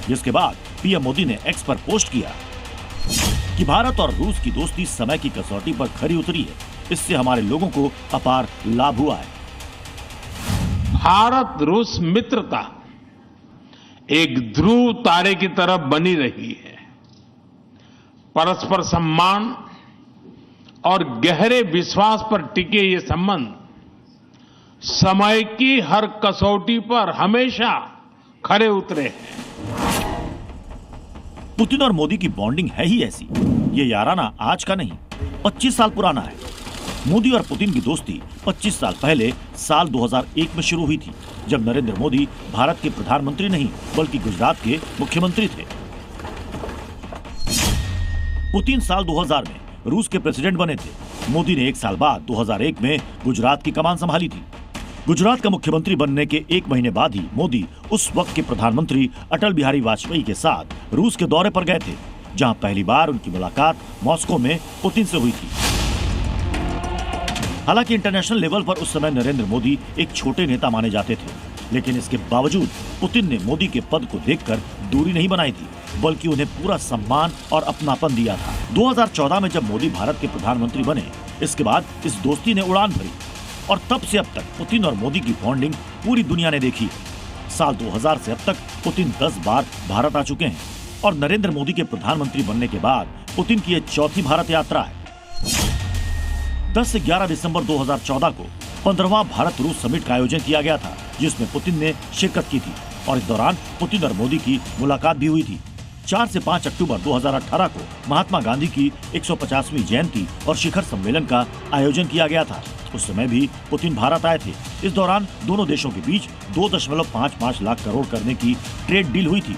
जिसके बाद पीएम मोदी ने एक्स पर पोस्ट किया कि भारत और रूस की दोस्ती समय की कसौटी पर खरी उतरी है, इससे हमारे लोगों को अपार लाभ हुआ है। भारत रूस मित्रता एक ध्रुव तारे की तरह बनी रही है। परस्पर सम्मान और गहरे विश्वास पर टिके ये संबंध समय की हर कसौटी पर हमेशा खरे उतरे हैं। पुतिन और मोदी की बॉन्डिंग है ही ऐसी। ये याराना आज का नहीं, 25 साल पुराना है। मोदी और पुतिन की दोस्ती 25 साल पहले साल 2001 में शुरू हुई थी, जब नरेंद्र मोदी भारत के प्रधानमंत्री नहीं बल्कि गुजरात के मुख्यमंत्री थे। पुतिन साल 2000 में रूस के प्रेसिडेंट बने थे। मोदी ने 1 साल बाद 2001 में गुजरात की कमान संभाली थी। गुजरात का मुख्यमंत्री बनने के 1 महीने बाद ही मोदी उस वक्त के प्रधानमंत्री अटल बिहारी वाजपेयी के साथ रूस के दौरे पर गए थे, जहां पहली बार उनकी मुलाकात मॉस्को में पुतिन से हुई थी। हालांकि इंटरनेशनल लेवल पर उस समय नरेंद्र मोदी एक छोटे नेता माने जाते थे, लेकिन इसके बावजूद पुतिन ने मोदी के पद को देखकर दूरी नहीं बनाई थी, बल्कि उन्हें पूरा सम्मान और अपनापन दिया था। 2014 में जब मोदी भारत के प्रधानमंत्री बने, इसके बाद इस दोस्ती ने उड़ान भरी और तब से अब तक पुतिन और मोदी की बॉन्डिंग पूरी दुनिया ने देखी। साल 2000 से अब तक पुतिन 10 बार भारत आ चुके हैं और नरेंद्र मोदी के प्रधानमंत्री बनने के बाद पुतिन की यह चौथी भारत यात्रा है। 10 से 11 दिसंबर 2014 को 15वां भारत रूस समिट का आयोजन किया गया था, जिसमें पुतिन ने शिरकत की थी और इस दौरान पुतिन और मोदी की मुलाकात भी हुई थी। 4 से 5 अक्टूबर 2018 को महात्मा गांधी की 150वीं जयंती और शिखर सम्मेलन का आयोजन किया गया था। उस समय भी पुतिन भारत आए थे। इस दौरान दोनों देशों के बीच 2.55 लाख करोड़ करने की ट्रेड डील हुई थी।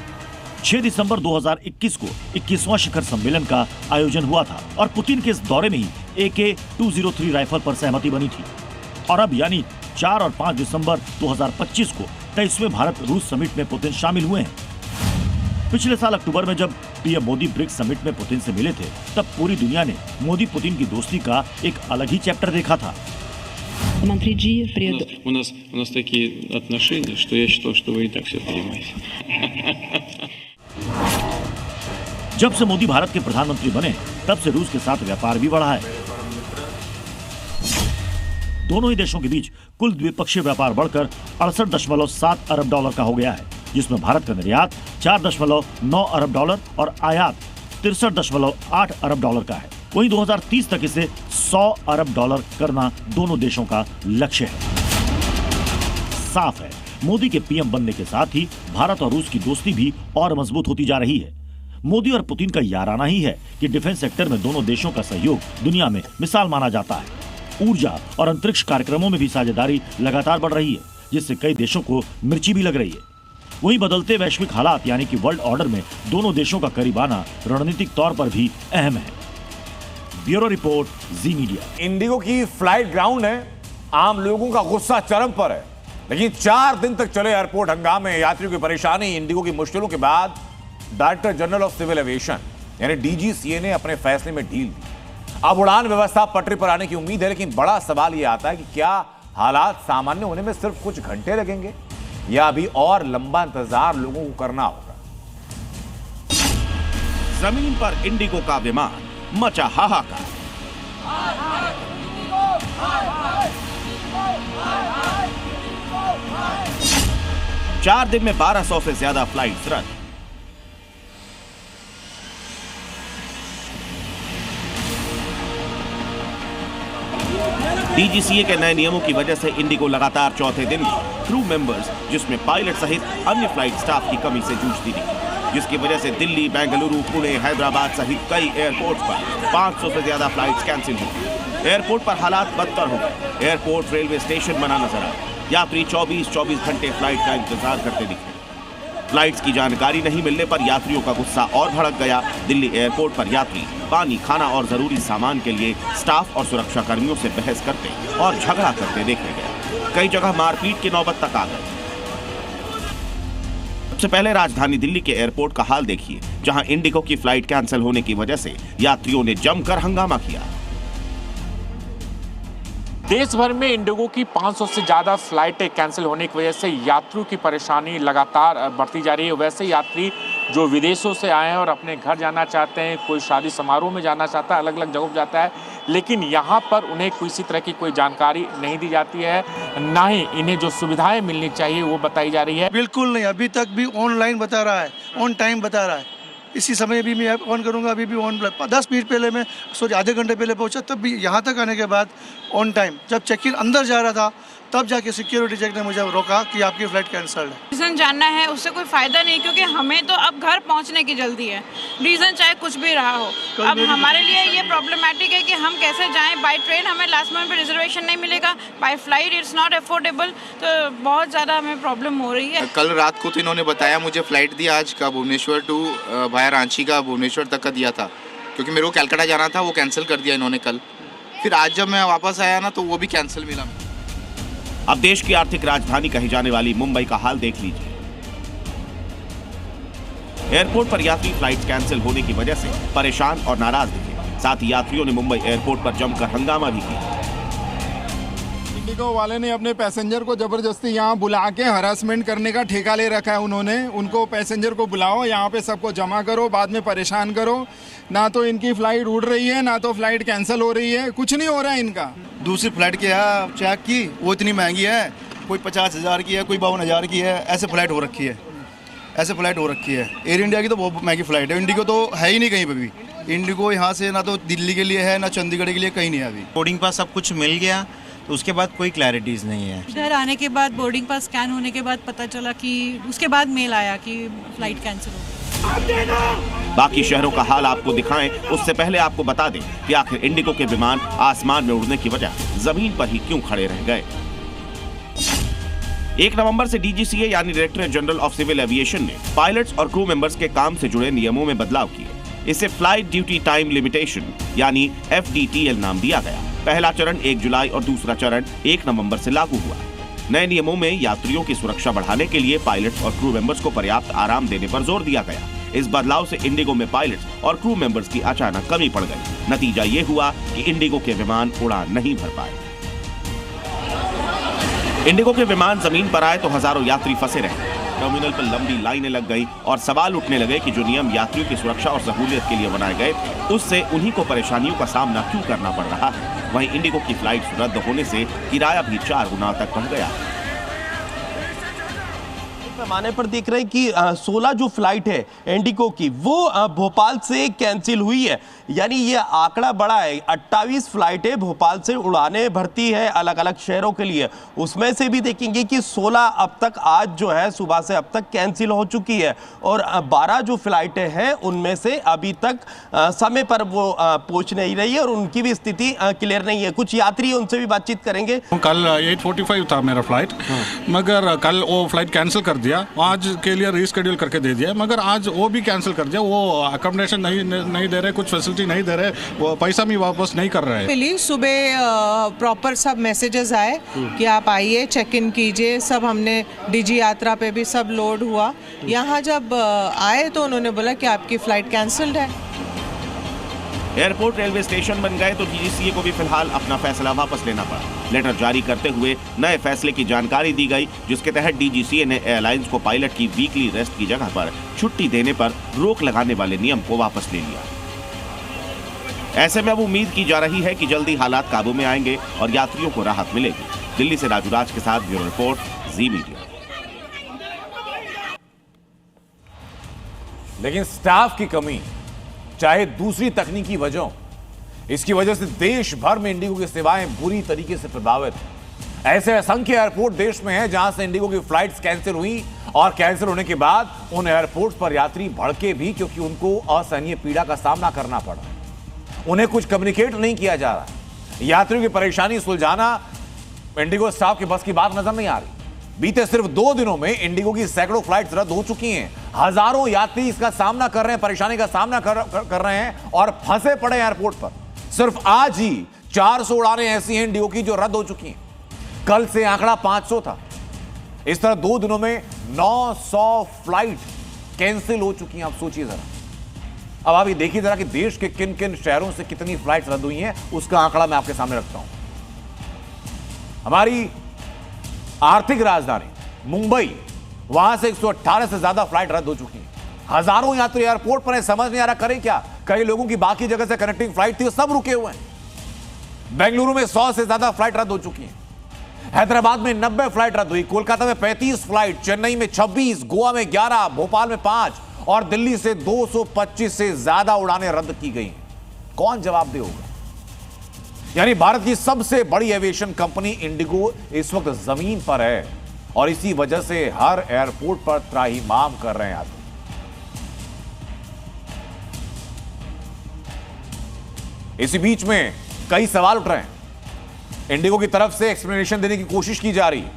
6 दिसंबर 2021 को 21वां शिखर सम्मेलन का आयोजन हुआ था और पुतिन के इस दौरे में ही AK-203 राइफल पर सहमति बनी थी। और अब यानी 4 और 5 दिसंबर 2025 को 23वें भारत रूस समिट में पुतिन शामिल हुए हैं। पिछले साल अक्टूबर में जब पीएम मोदी ब्रिक्स समिट में पुतिन से मिले थे, तब पूरी दुनिया ने मोदी पुतिन की दोस्ती का एक अलग ही चैप्टर देखा था। У нас такие отношения, что я считал, что вы и так все понимаете. जब से मोदी भारत के प्रधानमंत्री बने, तब से रूस के साथ व्यापार भी बढ़ा है। दोनों ही देशों के बीच कुल द्विपक्षीय व्यापार बढ़कर 68.7 अरब डॉलर का हो गया है, जिसमें भारत का निर्यात 4.9 अरब डॉलर और आयात 63.8 अरब डॉलर का है। वहीं 2030 तक इसे 100 अरब डॉलर करना दोनों देशों का लक्ष्य है। साफ है, मोदी के पीएम बनने के साथ ही भारत और रूस की दोस्ती भी और मजबूत होती जा रही है। मोदी और पुतिन का याराना ही है कि डिफेंस सेक्टर में दोनों देशों का सहयोग दुनिया में मिसाल माना जाता है। ऊर्जा और अंतरिक्ष कार्यक्रमों में भी साझेदारी लगातार बढ़ रही है, जिससे कई देशों को मिर्ची भी लग रही है। वहीं बदलते वैश्विक हालात यानी कि वर्ल्ड ऑर्डर में दोनों देशों का करीब आना रणनीतिक तौर पर भी अहम है। ब्यूरो रिपोर्ट, जी मीडिया। इंडिगो की फ्लाइट ग्राउंड है, आम लोगों का गुस्सा चरम पर है, लेकिन 4 दिन तक चले एयरपोर्ट हंगामे, यात्रियों की परेशानी, इंडिगो की मुश्किलों के बाद director general of civil aviation यानी DGCA ने अपने फैसले में ढील दी। अब उड़ान व्यवस्था पटरी पर आने की उम्मीद है, लेकिन बड़ा सवाल यह आता है कि क्या हालात सामान्य होने में सिर्फ कुछ घंटे लगेंगे या अभी और लंबा इंतजार लोगों को करना होगा। जमीन पर इंडिगो का विमान, मचा हाहाकार। चार दिन में 1200 से ज्यादा फ्लाइट्स रद्द। डीजीसीए के नए नियमों की वजह से इंडिगो लगातार चौथे दिन क्रू मेंबर्स, जिसमें पायलट सहित अन्य फ्लाइट स्टाफ की कमी से जूझती रही, जिसकी वजह से दिल्ली, बेंगलुरु, पुणे, हैदराबाद सहित कई एयरपोर्ट्स पर 500 से ज्यादा फ्लाइट्स कैंसिल हुई। एयरपोर्ट पर हालात बदतर हो गए। एयरपोर्ट रेलवे स्टेशन बना नजर आया। यात्री 24-24 घंटे फ्लाइट का इंतजार करते दिखे। फ्लाइट्स की जानकारी नहीं मिलने पर यात्रियों का गुस्सा और भड़क गया। दिल्ली एयरपोर्ट पर यात्री पानी, खाना और जरूरी सामान के लिए स्टाफ और सुरक्षा कर्मियों से बहस करते और झगड़ा करते देखे गए। कई जगह मारपीट की नौबत तक आ गई। सबसे पहले राजधानी दिल्ली के एयरपोर्ट का हाल देखिए, जहां इंडिगो की फ्लाइट कैंसिल होने की वजह से यात्रियों ने जमकर हंगामा किया। देश भर में इंडिगो की 500 से ज़्यादा फ्लाइटें कैंसिल होने की वजह से यात्रियों की परेशानी लगातार बढ़ती जा रही है। वैसे यात्री जो विदेशों से आए हैं और अपने घर जाना चाहते हैं, कोई शादी समारोह में जाना चाहता है, अलग अलग जगहों पर जाता है, लेकिन यहाँ पर उन्हें किसी तरह की कोई जानकारी नहीं दी जाती है, ना ही इन्हें जो सुविधाएं मिलनी चाहिए वो बताई जा रही है। बिल्कुल नहीं, अभी तक भी ऑनलाइन बता रहा है, ऑन टाइम बता रहा है। इसी समय भी मैं ऐप ऑन करूंगा, अभी भी ऑन 10 मिनट पहले मैं आधे घंटे पहले पहुंचा, तब भी यहाँ तक आने के बाद ऑन टाइम। जब चेक इन अंदर जा रहा था तब जाके सिक्योरिटी चेक ने मुझे रोका कि आपकी फ्लाइट कैंसल्ड है। रीज़न जानना है उससे कोई फ़ायदा नहीं, क्योंकि हमें तो अब घर पहुंचने की जल्दी है। रीज़न चाहे कुछ भी रहा हो, अब हमारे लिए ये प्रॉब्लमेटिक है कि हम कैसे जाएं। बाय ट्रेन हमें लास्ट मोमेंट पे रिजर्वेशन नहीं मिलेगा, by flight it's not affordable, तो बहुत ज़्यादा हमें प्रॉब्लम हो रही है। कल रात को तो इन्होंने बताया मुझे फ्लाइट दिया आज का भुवनेश्वर टू वाया रांची का भुवनेश्वर तक का दिया था, क्योंकि मेरे को कलकत्ता जाना था, वो कैंसिल कर दिया इन्होंने कल। फिर आज जब मैं वापस आया ना तो वो भी कैंसिल मिला। अब देश की आर्थिक राजधानी कही जाने वाली मुंबई का हाल देख लीजिए। एयरपोर्ट पर यात्री फ्लाइट कैंसिल होने की वजह से परेशान और नाराज दिखे। साथ ही यात्रियों ने मुंबई एयरपोर्ट पर जमकर हंगामा भी किया। इंडिगो वाले ने अपने पैसेंजर को जबरदस्ती यहाँ बुला के हरासमेंट करने का ठेका ले रखा है। उन्होंने उनको पैसेंजर को बुलाओ, यहाँ पे सबको जमा करो, बाद में परेशान करो। ना तो इनकी फ्लाइट उड़ रही है, ना तो फ्लाइट कैंसिल हो रही है, कुछ नहीं हो रहा है इनका। दूसरी फ्लाइट की है चेक की, वो इतनी महंगी है, कोई 50,000 की है, कोई 52,000 की है, ऐसे फ्लाइट हो रखी है, ऐसे फ्लाइट हो रखी है। एयर इंडिया की तो बहुत महंगी फ्लाइट है, इंडिगो तो है ही नहीं कहीं पर भी। इंडिगो यहाँ से ना तो दिल्ली के लिए है, ना चंडीगढ़ के लिए, कहीं नहीं है अभी। बोर्डिंग पास सब कुछ मिल गया, तो उसके बाद कोई क्लैरिटीज नहीं है। इधर आने के बाद बोर्डिंग पास स्कैन होने के बाद पता चला कि उसके बाद मेल आया कि फ्लाइट कैंसिल हो गई। बाकी शहरों का हाल आपको दिखाएं, उससे पहले आपको बता दें कि आखिर इंडिगो के विमान आसमान में उड़ने की वजह जमीन पर ही क्यों खड़े रह गए। 1 नवंबर से डीजीसीए यानी directorate general of civil aviation ने पायलट्स और क्रू मेंबर्स के काम से जुड़े नियमों में बदलाव किए। इसे फ्लाइट ड्यूटी टाइम लिमिटेशन यानी FDTL नाम दिया गया। पहला चरण 1 जुलाई और दूसरा चरण 1 नवंबर से लागू हुआ। नए नियमों में यात्रियों की सुरक्षा बढ़ाने के लिए पायलट्स और क्रू मेंबर्स को पर्याप्त आराम देने पर जोर दिया गया। इस बदलाव से इंडिगो में पायलट्स और क्रू मेंबर्स की अचानक कमी पड़ गई। नतीजा ये हुआ कि इंडिगो के विमान उड़ान नहीं भर पाए। इंडिगो के विमान जमीन पर आए तो हजारों यात्री फंसे रहे। टर्मिनल पर लंबी लाइनें लग गई और सवाल उठने लगे कि जो नियम यात्रियों की सुरक्षा और सहूलियत के लिए बनाए गए, उससे उन्हीं को परेशानियों का सामना क्यों करना पड़ रहा है। वहीं इंडिगो की फ्लाइट रद्द होने से किराया भी 4 गुना तक बढ़ गया। पैमाने पर देख रहे हैं कि 16 जो फ्लाइट है इंडिगो की वो भोपाल से कैंसिल हुई है। यानी ये आंकड़ा बड़ा है। 28 फ्लाइटें भोपाल से उड़ाने भरती है अलग अलग शहरों के लिए। उसमें से भी देखेंगे कि 16 अब तक आज जो है सुबह से अब तक कैंसिल हो चुकी है और 12 जो फ्लाइटें हैं उनमें से अभी तक समय पर वो पहुंच नहीं रही है और उनकी भी स्थिति क्लियर नहीं है। कुछ यात्री उनसे भी बातचीत करेंगे। कल 8:45 था मेरा फ्लाइट, मगर कल वो फ्लाइट कैंसिल कर दिया, आज के लिए रीस्केड्यूल करके दे दिया, मगर आज वो भी कैंसिल कर दिया। वो अकोमोडेशन नहीं दे रहे, कुछ फैसिलिटी नहीं दे रहे, वो पैसा भी वापस नहीं कर रहे। मिली सुबह प्रॉपर सब मैसेजेस आए कि आप आइए, चेक इन कीजिए। सब हमने डिजी यात्रा पे भी सब लोड हुआ। यहाँ जब आए तो उन्होंने बोला कि आपकी फ्लाइट कैंसिल्ड है। एयरपोर्ट रेलवे स्टेशन बन गए तो डीजीसीए को भी फिलहाल अपना फैसला वापस लेना पड़ा। लेटर जारी करते हुए नए फैसले की जानकारी दी गई, जिसके तहत डीजीसीए ने एयरलाइंस को पायलट की वीकली रेस्ट की जगह पर छुट्टी देने पर रोक लगाने वाले नियम को वापस ले लिया। ऐसे में अब उम्मीद की जा रही है कि जल्दी हालात काबू में आएंगे और यात्रियों को राहत मिलेगी। दिल्ली से राजू राज के साथ ब्यूरो रिपोर्ट, जी मीडिया। लेकिन स्टाफ की कमी, चाहे दूसरी तकनीकी वजहों इसकी वजह से देश भर में इंडिगो की सेवाएं बुरी तरीके से प्रभावित हैं। ऐसे असंख्य एयरपोर्ट देश में हैं जहां से इंडिगो की फ्लाइट्स कैंसिल हुई और कैंसिल होने के बाद उन एयरपोर्ट पर यात्री भड़के भी, क्योंकि उनको असहनीय पीड़ा का सामना करना पड़ा। उन्हें कुछ कम्युनिकेट नहीं किया जा रहा। यात्रियों की परेशानी सुलझाना इंडिगो स्टाफ के बस की बात नजर नहीं आ रही। बीते सिर्फ 2 दिनों में इंडिगो की सैकड़ों फ्लाइट्स रद्द हो चुकी हैं। हजारों यात्री इसका सामना कर रहे हैं, परेशानी का सामना कर रहे हैं और फंसे पड़े एयरपोर्ट पर। सिर्फ आज ही 400 उड़ानें ऐसी हैं इंडिगो की जो रद्द हो चुकी हैं। कल से आंकड़ा 500 था। इस तरह 2 दिनों में 900 फ्लाइट कैंसिल हो चुकी हैं। आप सोचिए जरा। अब आप ये देखिए जरा कि देश के किन किन शहरों से कितनी फ्लाइट्स रद्द हुई हैं, उसका आंकड़ा मैं आपके सामने रखता हूं। हमारी आर्थिक राजधानी मुंबई, वहां से 118 से ज्यादा फ्लाइट रद्द हो चुकी हैं। हजारों यात्री एयरपोर्ट पर है, समझ नहीं आ रहा करें क्या। कई लोगों की बाकी जगह से कनेक्टिंग फ्लाइट थी, सब रुके हुए हैं। बेंगलुरु में 100 से ज्यादा फ्लाइट रद्द हो चुकी हैं। हैदराबाद में 90 फ्लाइट रद्द हुई, कोलकाता में 35 फ्लाइट, चेन्नई में 26, गोवा में 11, भोपाल में 5 और दिल्ली से 225 से ज्यादा उड़ानें रद्द की गई। कौन जवाब देगा? यानी भारत की सबसे बड़ी एविएशन कंपनी इंडिगो इस वक्त जमीन पर है और इसी वजह से हर एयरपोर्ट पर त्राहिमाम कर रहे हैं यात्री। इसी बीच में कई सवाल उठ रहे हैं। इंडिगो की तरफ से एक्सप्लेनेशन देने की कोशिश की जा रही है,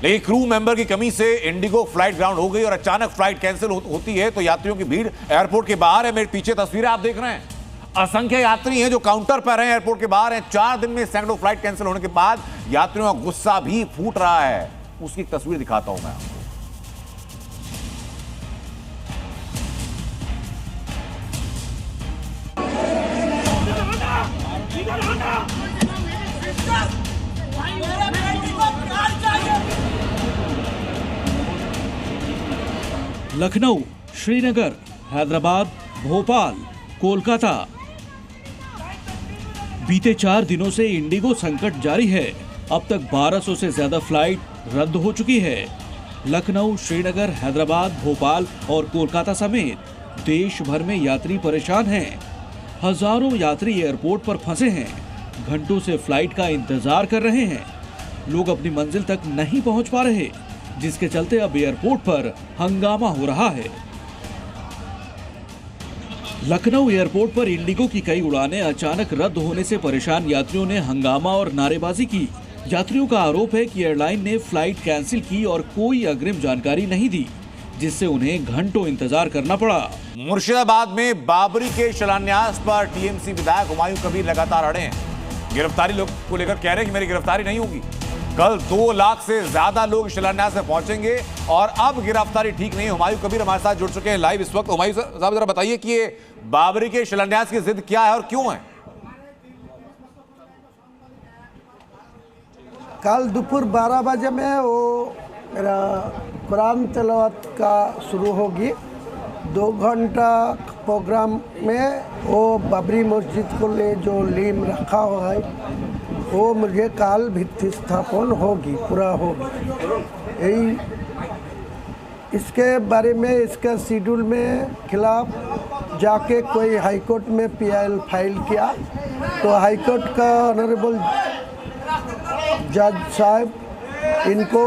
लेकिन क्रू मेंबर की कमी से इंडिगो फ्लाइट ग्राउंड हो गई और अचानक फ्लाइट कैंसिल होती है तो यात्रियों की भीड़ एयरपोर्ट के बाहर है। मेरे पीछे तस्वीरें आप देख रहे हैं। असंख्य यात्री हैं जो काउंटर पर हैं, एयरपोर्ट के बाहर हैं। 4 दिन में सैकड़ों फ्लाइट कैंसिल होने के बाद यात्रियों का गुस्सा भी फूट रहा है। उसकी तस्वीर दिखाता हूं मैं आपको। लखनऊ, श्रीनगर, हैदराबाद, भोपाल, कोलकाता। बीते 4 दिनों से इंडिगो संकट जारी है। अब तक 1200 से ज्यादा फ्लाइट रद्द हो चुकी है। लखनऊ, श्रीनगर, हैदराबाद, भोपाल और कोलकाता समेत देश भर में यात्री परेशान हैं। हजारों यात्री एयरपोर्ट पर फंसे हैं, घंटों से फ्लाइट का इंतजार कर रहे हैं। लोग अपनी मंजिल तक नहीं पहुंच पा रहे, जिसके चलते अब एयरपोर्ट पर हंगामा हो रहा है। लखनऊ एयरपोर्ट पर इंडिगो की कई उड़ानें अचानक रद्द होने से परेशान यात्रियों ने हंगामा और नारेबाजी की। यात्रियों का आरोप है कि एयरलाइन ने फ्लाइट कैंसिल की और कोई अग्रिम जानकारी नहीं दी, जिससे उन्हें घंटों इंतजार करना पड़ा। मुर्शिदाबाद में बाबरी के शिलान्यास पर टीएमसी विधायक हुमायूं कबीर लगातार अड़े हैं। गिरफ्तारी लोग को लेकर कह रहे हैं कि मेरी गिरफ्तारी नहीं होगी। कल 2 लाख से ज्यादा लोग शिलान्यास में पहुंचेंगे और अब गिरफ्तारी ठीक नहीं। हुमायूं कबीर हमारे साथ जुड़ चुके हैं लाइव इस वक्त। हुमायूं साहब जरा बताइए कि ये बाबरी के शिलान्यास की जिद क्या है और क्यों है? कल दोपहर 12 बजे में वो मेरा कुरान तिलावत का शुरू होगी। 2 घंटा प्रोग्राम में वो बाबरी मस्जिद को ले जो लीम रखा हुआ है वो मुझे कल भित्ति स्थापन होगी, पूरा होगी। यही इसके बारे में इसका शेड्यूल में खिलाफ जाके कोई हाईकोर्ट में पीआईएल फाइल किया तो हाईकोर्ट का ऑनरेबल जज साहब इनको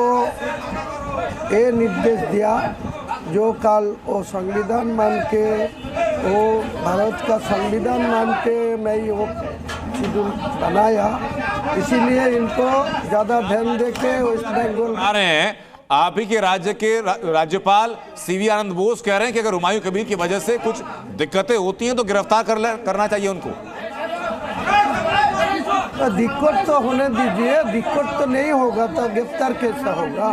ये निर्देश दिया जो कल वो संविधान मान के, वो भारत का संविधान मान के मैं ये वो शेड्यूल बनाया, इसीलिए इनको ज़्यादा ध्यान देके वेस्ट बंगाल आ रहे हैं। आप ही के राज्य के राज्यपाल सीवी आनंद बोस कह रहे हैं कि अगर हुमायूं कबीर की वजह से कुछ दिक्कतें होती हैं तो गिरफ्तार करना चाहिए उनको। दिक्कत तो होने दीजिए, दिक्कत तो नहीं होगा तो गिरफ्तार कैसा होगा?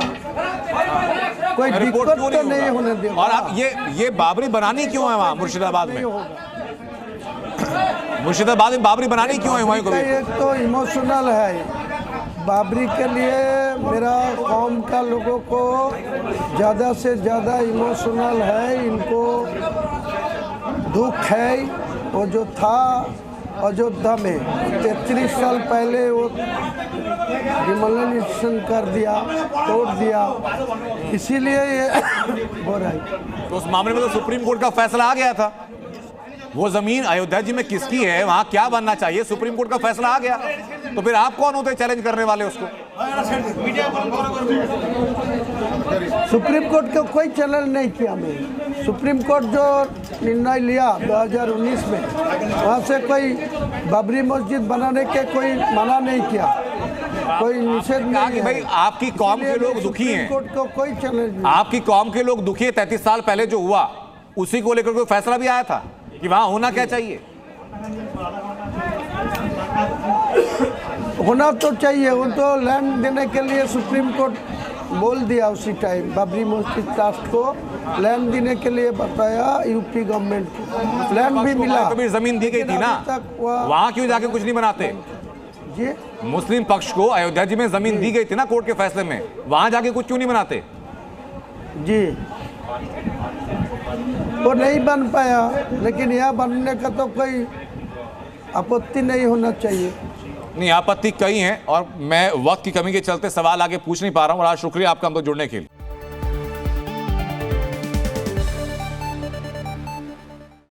कोई दिक्कत तो नहीं होने देगा। और आप ये बाबरी बनानी क्यों है वहाँ मुर्शिदाबाद में? मुर्शिदाबाद में बाबरी बनानी क्यों है हुमायूं कबीर? एक तो इमोशनल है बाबरी के लिए, मेरा कौम का लोगों को ज़्यादा से ज़्यादा इमोशनल है, इनको दुख है। वो जो था अयोध्या में 33 साल पहले वो डिमोलिशन कर दिया, तोड़ दिया, इसीलिए ये हो रहा है। तो उस मामले में तो सुप्रीम कोर्ट का फैसला आ गया था, वो जमीन अयोध्या जी में किसकी है, वहां क्या बनना चाहिए, सुप्रीम कोर्ट का फैसला आ गया, तो फिर आप कौन होते चैलेंज करने वाले उसको? सुप्रीम कोर्ट को कोई चैलेंज नहीं किया मैं। सुप्रीम कोर्ट जो निर्णय लिया 2019 में, वहाँ से कोई बाबरी मस्जिद बनाने के कोई मना नहीं किया, कोई निषेध नहीं है। भाई आपकी कौम के लोग दुखी हैं, कोर्ट को कोई चैलेंज नहीं। आपकी कौम के लोग दुखी है। 33 साल पहले जो हुआ उसी को लेकर कोई फैसला भी आया था कि वहां होना क्या चाहिए? होना तो चाहिए, वो तो लैंड देने के लिए सुप्रीम कोर्ट बोल दिया उसी टाइम। बाबरी मस्जिद ट्रस्ट को लैंड देने के लिए बताया यूपी गवर्नमेंट को, लैंड भी मिला। कभी जमीन दी गई थी ना, वहां क्यों जाके कुछ नहीं बनाते? जी मुस्लिम पक्ष को अयोध्या जी में जमीन दी गई थी ना कोर्ट के फैसले में, वहां जाके कुछ क्यों नहीं बनाते? जी वो नहीं बन पाया, लेकिन यहाँ बनने का तो कोई आपत्ति नहीं होना चाहिए। नहीं, आपत्ति कई हैं और मैं वक्त की कमी के चलते सवाल आगे पूछ नहीं पा रहा हूं। और आज शुक्रिया आपका हम लोग जुड़ने के लिए।